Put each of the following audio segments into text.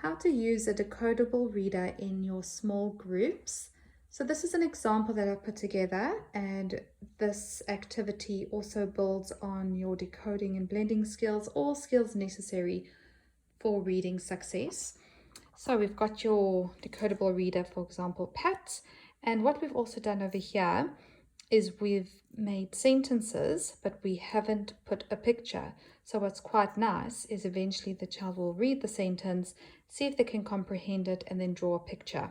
How to use a decodable reader in your small groups. So this is an example that I put together, and this activity also builds on your decoding and blending skills, all skills necessary for reading success. So we've got your decodable reader, for example, Pat, and what we've also done over here is we've made sentences, but we haven't put a picture. So what's quite nice is eventually the child will read the sentence, see if they can comprehend it, and then draw a picture.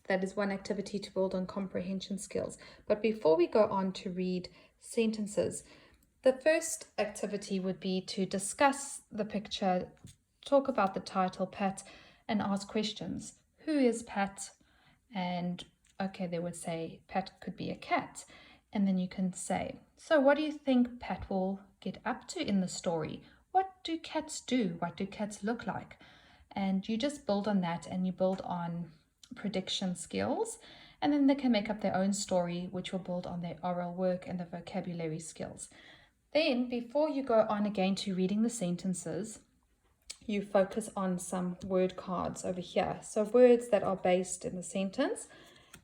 That is one activity to build on comprehension skills. But before we go on to read sentences, the first activity would be to discuss the picture, talk about the title, Pat, and ask questions. Who is Pat? And okay, they would say Pat could be a cat. And then you can say, so what do you think Pat will get up to in the story? What do cats do? What do cats look like? And you just build on that, and you build on prediction skills. And then they can make up their own story, which will build on their oral work and the vocabulary skills. Then, before you go on again to reading the sentences, you focus on some word cards over here. So words that are based in the sentence.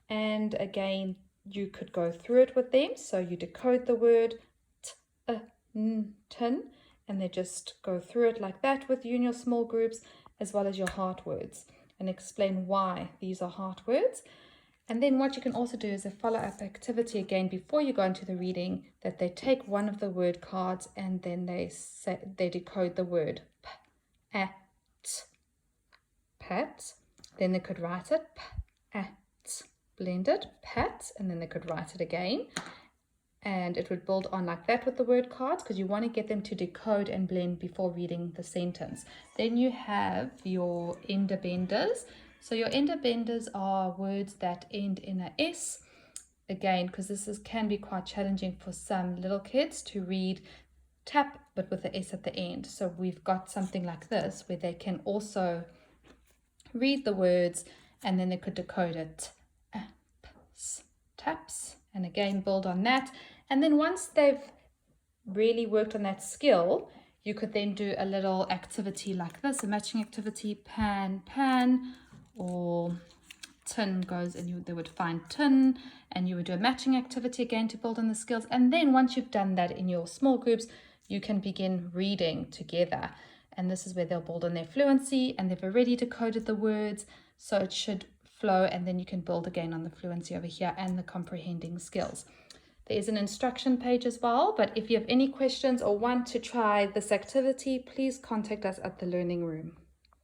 And again, you could go through it with them. So you decode the word tin, and they just go through it like that with you in your small groups, as well as your heart words, and explain why these are heart words. And then what you can also do is a follow-up activity again before you go into the reading, that they take one of the word cards and then they decode the word pat. Then they could write it pat, blended pat, and then they could write it again. And it would build on like that with the word cards, because you want to get them to decode and blend before reading the sentence. Then you have your ender benders. So your ender benders are words that end in a S. Again, because can be quite challenging for some little kids to read tap, but with the S at the end. So we've got something like this where they can also read the words, and then they could decode it. Taps, and again build on that. And then once they've really worked on that skill, you could then do a little activity like this, a matching activity, pan, or tin goes, and they would find tin, and you would do a matching activity again to build on the skills. And then once you've done that in your small groups, you can begin reading together. And this is where they'll build on their fluency, and they've already decoded the words, so it should flow, and then you can build again on the fluency over here and the comprehending skills. There is an instruction page as well, but if you have any questions or want to try this activity, please contact us at the Learning Room.